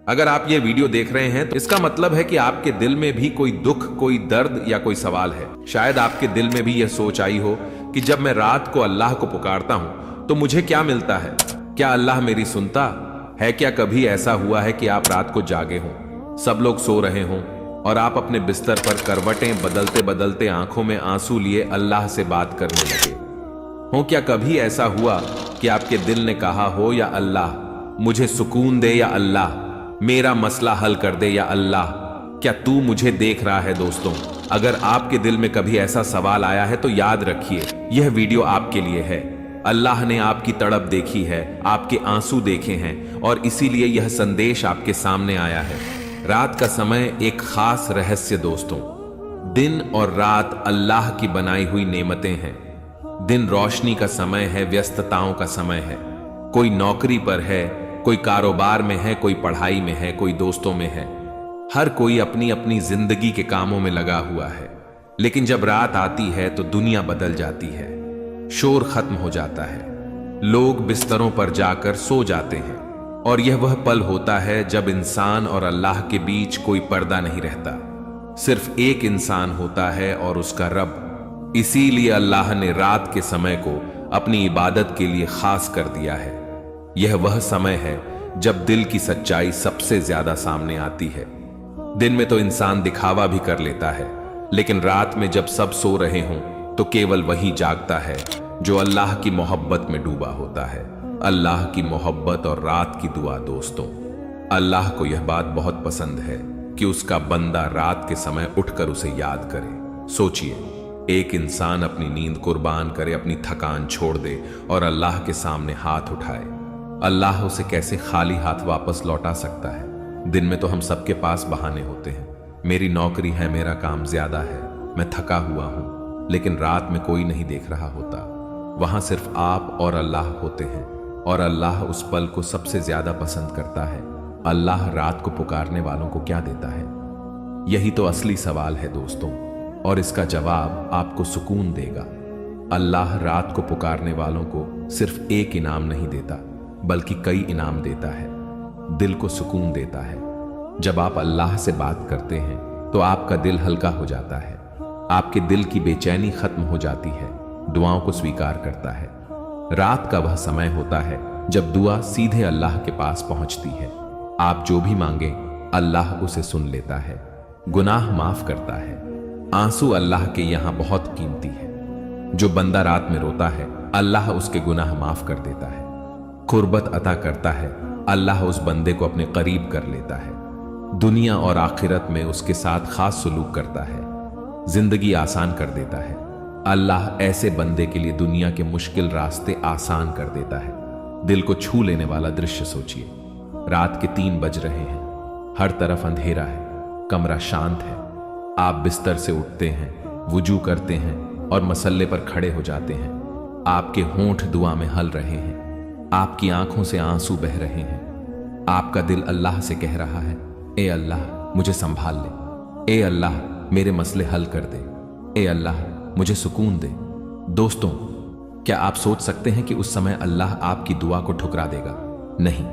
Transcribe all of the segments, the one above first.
अगर आप ये वीडियो देख रहे हैं तो इसका मतलब है कि आपके दिल में भी कोई दुख, कोई दर्द या कोई सवाल है। शायद आपके दिल में भी यह सोच आई हो कि जब मैं रात को अल्लाह को पुकारता हूं तो मुझे क्या मिलता है? क्या अल्लाह मेरी सुनता है? क्या कभी ऐसा हुआ है कि आप रात को जागे हों, सब लोग सो रहे हों और आप अपने बिस्तर पर करवटें बदलते बदलते आंखों में आंसू लिए अल्लाह से बात करने लगे हो? क्या कभी ऐसा हुआ कि आपके दिल ने कहा हो, या अल्लाह मुझे सुकून दे, या अल्लाह मेरा मसला हल कर दे, या अल्लाह क्या तू मुझे देख रहा है? दोस्तों, अगर आपके दिल में कभी ऐसा सवाल आया है तो याद रखिए, यह वीडियो आपके लिए है। अल्लाह ने आपकी तड़प देखी है, आपके आंसू देखे हैं और इसीलिए यह संदेश आपके सामने आया है। रात का समय एक खास रहस्य दोस्तों। दिन और रात अल्लाह की बनाई हुई नेमतें हैं। दिन रोशनी का समय है, व्यस्तताओं का समय है। कोई नौकरी पर है, कोई कारोबार में है, कोई पढ़ाई में है, कोई दोस्तों में है। हर कोई अपनी अपनी जिंदगी के कामों में लगा हुआ है। लेकिन जब रात आती है तो दुनिया बदल जाती है। शोर खत्म हो जाता है, लोग बिस्तरों पर जाकर सो जाते हैं और यह वह पल होता है जब इंसान और अल्लाह के बीच कोई पर्दा नहीं रहता। सिर्फ एक इंसान होता है और उसका रब। इसीलिए अल्लाह ने रात के समय को अपनी इबादत के लिए खास कर दिया है। यह वह समय है जब दिल की सच्चाई सबसे ज्यादा सामने आती है। दिन में तो इंसान दिखावा भी कर लेता है, लेकिन रात में जब सब सो रहे हों तो केवल वही जागता है जो अल्लाह की मोहब्बत में डूबा होता है। अल्लाह की मोहब्बत और रात की दुआ दोस्तों, अल्लाह को यह बात बहुत पसंद है कि उसका बंदा रात के समय उठकर उसे याद करे। सोचिए, एक इंसान अपनी नींद कुर्बान करे, अपनी थकान छोड़ दे और अल्लाह के सामने हाथ उठाए। अल्लाह उसे कैसे खाली हाथ वापस लौटा सकता है? दिन में तो हम सबके पास बहाने होते हैं, मेरी नौकरी है, मेरा काम ज्यादा है, मैं थका हुआ हूं। लेकिन रात में कोई नहीं देख रहा होता, वहां सिर्फ आप और अल्लाह होते हैं और अल्लाह उस पल को सबसे ज्यादा पसंद करता है। अल्लाह रात को पुकारने वालों को क्या देता है? यही तो असली सवाल है दोस्तों, और इसका जवाब आपको सुकून देगा। अल्लाह रात को पुकारने वालों को सिर्फ एक इनाम नहीं देता, बल्कि कई इनाम देता है। दिल को सुकून देता है। जब आप अल्लाह से बात करते हैं तो आपका दिल हल्का हो जाता है, आपके दिल की बेचैनी खत्म हो जाती है, दुआओं को स्वीकार करता है। रात का वह समय होता है जब दुआ सीधे अल्लाह के पास पहुंचती है। आप जो भी मांगे अल्लाह उसे सुन लेता है, गुनाह माफ करता है। आंसू अल्लाह के यहां बहुत कीमती है। जो बंदा रात में रोता है अल्लाह उसके गुनाह माफ कर देता है। कुर्बत अता करता है, अल्लाह उस बंदे को अपने करीब कर लेता है। दुनिया और आखिरत में उसके साथ खास सुलूक करता है, जिंदगी आसान कर देता है। अल्लाह ऐसे बंदे के लिए दुनिया के मुश्किल रास्ते आसान कर देता है। दिल को छू लेने वाला दृश्य सोचिए। रात के 3 बज रहे हैं, हर तरफ अंधेरा है, कमरा शांत है। आप बिस्तर से उठते हैं, वुजू करते हैं और मसल्ले पर खड़े हो जाते हैं। आपके होंठ दुआ में हल रहे हैं, आपकी आंखों से आंसू बह रहे हैं। आपका दिल अल्लाह से कह रहा है, ए अल्लाह मुझे संभाल ले, ए अल्लाह मेरे मसले हल कर दे, ए अल्लाह मुझे सुकून दे। दोस्तों, क्या आप सोच सकते हैं कि उस समय अल्लाह आपकी दुआ को ठुकरा देगा? नहीं,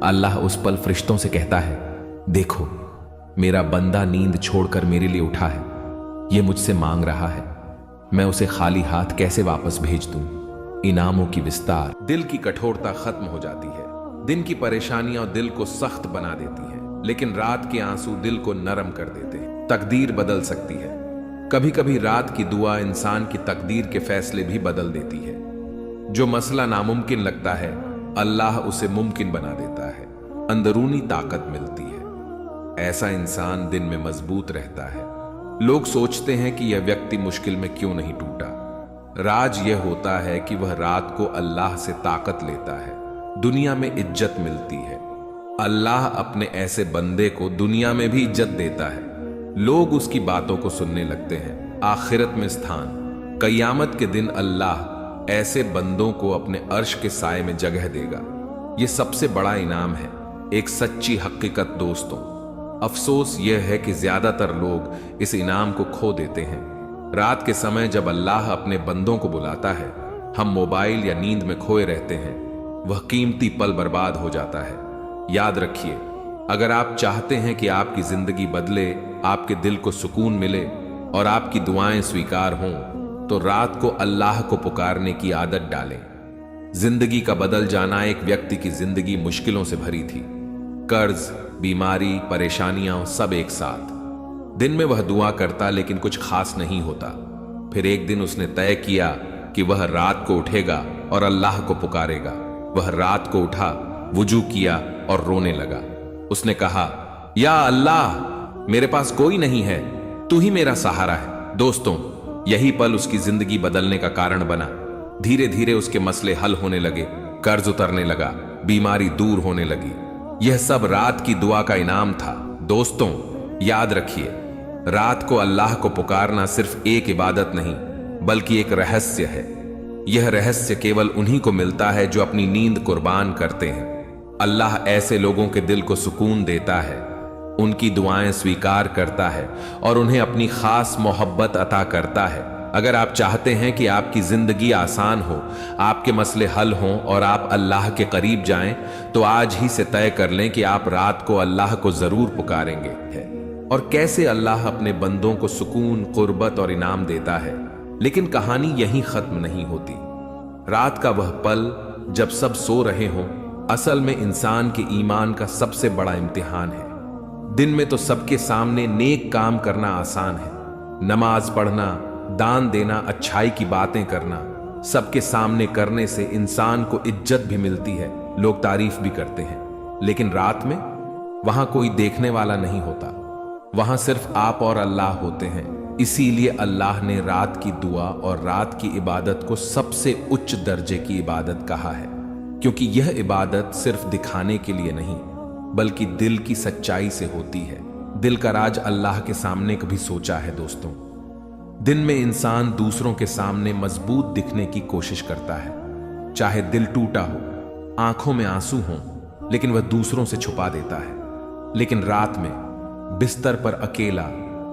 अल्लाह उस पल फरिश्तों से कहता है, देखो मेरा बंदा नींद छोड़कर मेरे लिए उठा है, यह मुझसे मांग रहा है, मैं उसे खाली हाथ कैसे वापस भेज दूं? इनामों की विस्तार। दिल की कठोरता खत्म हो जाती है। दिन की परेशानियां दिल को सख्त बना देती हैं, लेकिन रात के आंसू दिल को नरम कर देते हैं। तकदीर बदल सकती है। कभी कभी रात की दुआ इंसान की तकदीर के फैसले भी बदल देती है। जो मसला नामुमकिन लगता है अल्लाह उसे मुमकिन बना देता है। अंदरूनी ताकत मिलती है। ऐसा इंसान दिन में मजबूत रहता है। लोग सोचते हैं कि यह व्यक्ति मुश्किल में क्यों नहीं टूटा। राज यह होता है कि वह रात को अल्लाह से ताकत लेता है, दुनिया में इज्जत मिलती है। अल्लाह अपने ऐसे बंदे को दुनिया में भी इज्जत देता है। लोग उसकी बातों को सुनने लगते हैं। आखिरत में स्थान। कयामत के दिन अल्लाह ऐसे बंदों को अपने अर्श के साए में जगह देगा। यह सबसे बड़ा इनाम है, एक सच्ची हकीकत दोस्तों। अफसोस यह है कि ज्यादातर लोग इस इनाम को खो देते हैं। रात के समय जब अल्लाह अपने बंदों को बुलाता है, हम मोबाइल या नींद में खोए रहते हैं। वह कीमती पल बर्बाद हो जाता है। याद रखिए, अगर आप चाहते हैं कि आपकी जिंदगी बदले, आपके दिल को सुकून मिले और आपकी दुआएं स्वीकार हों, तो रात को अल्लाह को पुकारने की आदत डालें। जिंदगी का बदल जाना एक व्यक्ति की जिंदगी मुश्किलों से भरी थी। कर्ज, बीमारी, परेशानियां सब एक साथ। दिन में वह दुआ करता लेकिन कुछ खास नहीं होता। फिर एक दिन उसने तय किया कि वह रात को उठेगा और अल्लाह को पुकारेगा। वह रात को उठा, वुजू किया और रोने लगा। उसने कहा, या अल्लाह, मेरे पास कोई नहीं है, तू ही मेरा सहारा है। दोस्तों, यही पल उसकी जिंदगी बदलने का कारण बना। धीरे धीरे उसके मसले हल होने लगे, कर्ज उतरने लगा, बीमारी दूर होने लगी। यह सब रात की दुआ का इनाम था। दोस्तों, याद रखिए, रात को अल्लाह को पुकारना सिर्फ एक इबादत नहीं, बल्कि एक रहस्य है। यह रहस्य केवल उन्हीं को मिलता है जो अपनी नींद कुर्बान करते हैं। अल्लाह ऐसे लोगों के दिल को सुकून देता है, उनकी दुआएं स्वीकार करता है और उन्हें अपनी खास मोहब्बत अता करता है। अगर आप चाहते हैं कि आपकी जिंदगी आसान हो, आपके मसले हल हों और आप अल्लाह के करीब जाएं, तो आज ही से तय कर लें कि आप रात को अल्लाह को जरूर पुकारेंगे। और कैसे अल्लाह अपने बंदों को सुकून, कुर्बत और इनाम देता है। लेकिन कहानी यहीं खत्म नहीं होती। रात का वह पल जब सब सो रहे हों, असल में इंसान के ईमान का सबसे बड़ा इम्तिहान है। दिन में तो सबके सामने नेक काम करना आसान है, नमाज पढ़ना, दान देना, अच्छाई की बातें करना, सबके सामने करने से इंसान को इज्जत भी मिलती है, लोग तारीफ भी करते हैं। लेकिन रात में वहां कोई देखने वाला नहीं होता, वहां सिर्फ आप और अल्लाह होते हैं। इसीलिए अल्लाह ने रात की दुआ और रात की इबादत को सबसे उच्च दर्जे की इबादत कहा है, क्योंकि यह इबादत सिर्फ दिखाने के लिए नहीं, बल्कि दिल की सच्चाई से होती है। दिल का राज अल्लाह के सामने कभी सोचा है दोस्तों? दिन में इंसान दूसरों के सामने मजबूत दिखने की कोशिश करता है, चाहे दिल टूटा हो, आंखों में आंसू हों, लेकिन वह दूसरों से छुपा देता है। लेकिन रात में बिस्तर पर अकेला,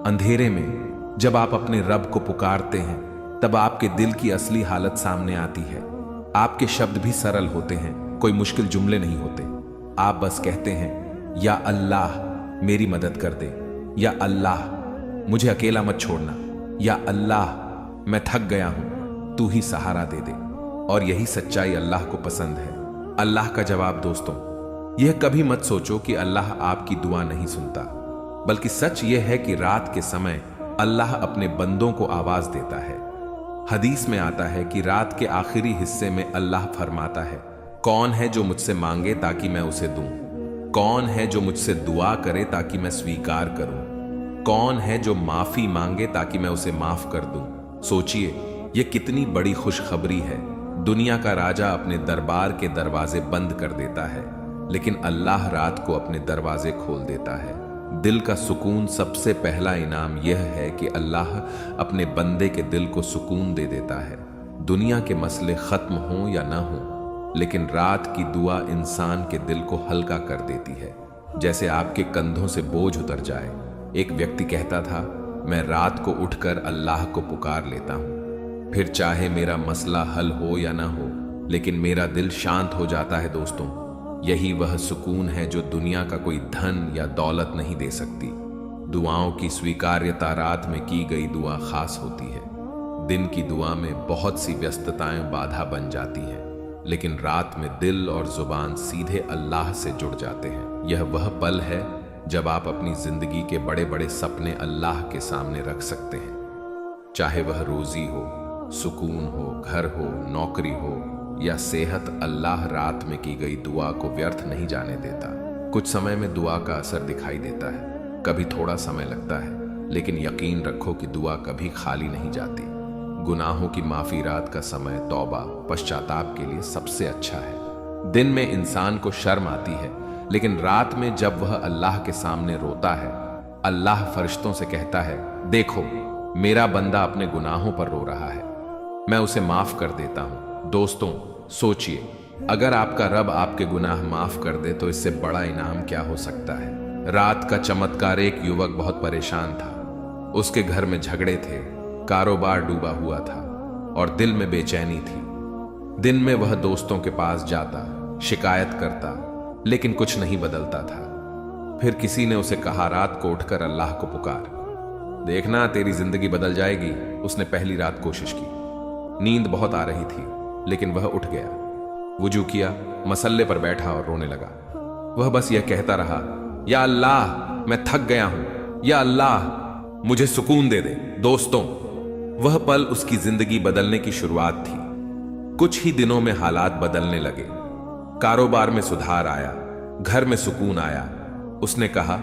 अंधेरे में जब आप अपने रब को पुकारते हैं, तब आपके दिल की असली हालत सामने आती है। आपके शब्द भी सरल होते हैं, कोई मुश्किल जुमले नहीं होते। आप बस कहते हैं, या अल्लाह मेरी मदद कर दे, या अल्लाह मुझे अकेला मत छोड़ना, या अल्लाह मैं थक गया हूं, तू ही सहारा दे दे। और यही सच्चाई अल्लाह को पसंद है। अल्लाह का जवाब दोस्तों, यह कभी मत सोचो कि अल्लाह आपकी दुआ नहीं सुनता, बल्कि सच यह है कि रात के समय अल्लाह अपने बंदों को आवाज देता है। हदीस में आता है कि रात के आखिरी हिस्से में अल्लाह फरमाता है, कौन है जो मुझसे मांगे ताकि मैं उसे दूं? कौन है जो मुझसे दुआ करे ताकि मैं स्वीकार करूं? कौन है जो माफी मांगे ताकि मैं उसे माफ कर दूं? सोचिए, यह कितनी बड़ी खुशखबरी है। दुनिया का राजा अपने दरबार के दरवाजे बंद कर देता है, लेकिन अल्लाह रात को अपने दरवाजे खोल देता है। दिल का सुकून सबसे पहला इनाम यह है कि अल्लाह अपने बंदे के दिल को सुकून दे देता है। दुनिया के मसले खत्म हों या ना हों, लेकिन रात की दुआ इंसान के दिल को हल्का कर देती है, जैसे आपके कंधों से बोझ उतर जाए। एक व्यक्ति कहता था, मैं रात को उठकर अल्लाह को पुकार लेता हूं, फिर चाहे मेरा मसला हल हो या ना हो, लेकिन मेरा दिल शांत हो जाता है। दोस्तों, यही वह सुकून है जो दुनिया का कोई धन या दौलत नहीं दे सकती। दुआओं की स्वीकार्यता रात में की गई दुआ खास होती है। दिन की दुआ में बहुत सी व्यस्तताएं बाधा बन जाती हैं, लेकिन रात में दिल और जुबान सीधे अल्लाह से जुड़ जाते हैं। यह वह पल है जब आप अपनी जिंदगी के बड़े बड़े सपने अल्लाह के सामने रख सकते हैं। चाहे वह रोजी हो, सुकून हो, घर हो, नौकरी हो या सेहत, अल्लाह रात में की गई दुआ को व्यर्थ नहीं जाने देता। कुछ समय में दुआ का असर दिखाई देता है, कभी थोड़ा समय लगता है, लेकिन यकीन रखो कि दुआ कभी खाली नहीं जाती। गुनाहों की माफी रात का समय तौबा, पश्चाताप के लिए सबसे अच्छा है। दिन में इंसान को शर्म आती है, लेकिन रात में जब वह अल्लाह के सामने रोता है, अल्लाह फरिश्तों से कहता है, देखो मेरा बंदा अपने गुनाहों पर रो रहा है, मैं उसे माफ कर देता हूं। दोस्तों, सोचिए, अगर आपका रब आपके गुनाह माफ कर दे तो इससे बड़ा इनाम क्या हो सकता है। रात का चमत्कार, एक युवक बहुत परेशान था। उसके घर में झगड़े थे, कारोबार डूबा हुआ था और दिल में बेचैनी थी। दिन में वह दोस्तों के पास जाता, शिकायत करता, लेकिन कुछ नहीं बदलता था। फिर किसी ने उसे कहा, रात को उठकर अल्लाह को पुकार, देखना तेरी जिंदगी बदल जाएगी। उसने पहली रात कोशिश की। नींद बहुत आ रही थी, लेकिन वह उठ गया, वुजू किया, मसल्ले पर बैठा और रोने लगा। वह बस यह कहता रहा, या अल्लाह, मैं थक गया हूं, या अल्लाह, मुझे सुकून दे दे। दोस्तों, वह पल उसकी जिंदगी बदलने की शुरुआत थी। कुछ ही दिनों में हालात बदलने लगे। कारोबार में सुधार आया, घर में सुकून आया। उसने कहा,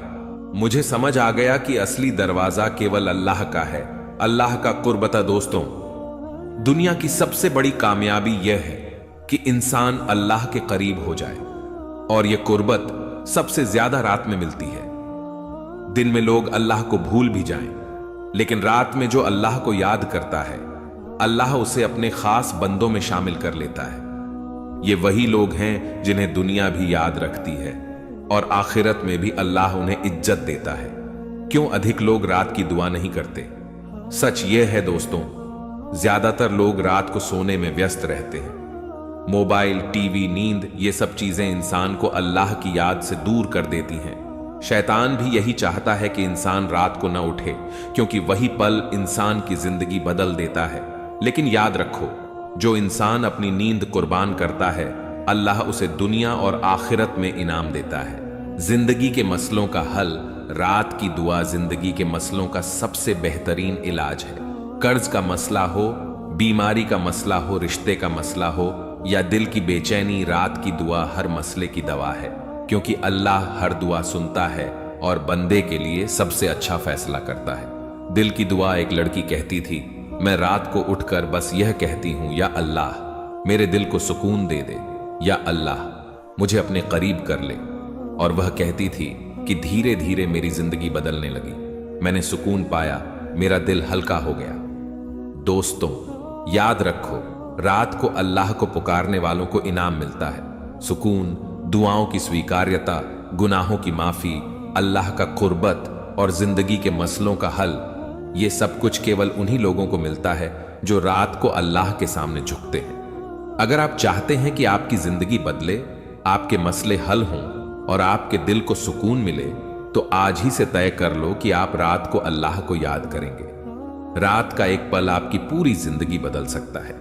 मुझे समझ आ गया कि असली दरवाजा केवल अल्लाह का है, अल्लाह का कुर्बता। दोस्तों, दुनिया की सबसे बड़ी कामयाबी यह है कि इंसान अल्लाह के करीब हो जाए, और यह कुर्बत सबसे ज्यादा रात में मिलती है। दिन में लोग अल्लाह को भूल भी जाएं, लेकिन रात में जो अल्लाह को याद करता है, अल्लाह उसे अपने खास बंदों में शामिल कर लेता है। ये वही लोग हैं जिन्हें दुनिया भी याद रखती है, और आखिरत में भी अल्लाह उन्हें इज्जत देता है। क्यों अधिक लोग रात की दुआ नहीं करते? सच यह है दोस्तों, ज्यादातर लोग रात को सोने में व्यस्त रहते हैं। मोबाइल, टीवी, नींद, ये सब चीजें इंसान को अल्लाह की याद से दूर कर देती हैं। शैतान भी यही चाहता है कि इंसान रात को न उठे, क्योंकि वही पल इंसान की जिंदगी बदल देता है। लेकिन याद रखो, जो इंसान अपनी नींद कुर्बान करता है, अल्लाह उसे दुनिया और आखिरत में इनाम देता है। जिंदगी के मसलों का हल रात की दुआ जिंदगी के मसलों का सबसे बेहतरीन इलाज है। कर्ज का मसला हो, बीमारी का मसला हो, रिश्ते का मसला हो या दिल की बेचैनी, रात की दुआ हर मसले की दवा है, क्योंकि अल्लाह हर दुआ सुनता है और बंदे के लिए सबसे अच्छा फैसला करता है। दिल की दुआ एक लड़की कहती थी, मैं रात को उठकर बस यह कहती हूं, या अल्लाह, मेरे दिल को सुकून दे दे, या अल्लाह, मुझे अपने करीब कर ले। और वह कहती थी कि धीरे धीरे मेरी जिंदगी बदलने लगी। मैंने सुकून पाया, मेरा दिल हल्का हो गया। दोस्तों, याद रखो, रात को अल्लाह को पुकारने वालों को इनाम मिलता है। सुकून, दुआओं की स्वीकार्यता, गुनाहों की माफी, अल्लाह का कुर्बत और जिंदगी के मसलों का हल, ये सब कुछ केवल उन्हीं लोगों को मिलता है जो रात को अल्लाह के सामने झुकते हैं। अगर आप चाहते हैं कि आपकी जिंदगी बदले, आपके मसले हल हों और आपके दिल को सुकून मिले, तो आज ही से तय कर लो कि आप रात को अल्लाह को याद करेंगे। रात का एक पल आपकी पूरी जिंदगी बदल सकता है।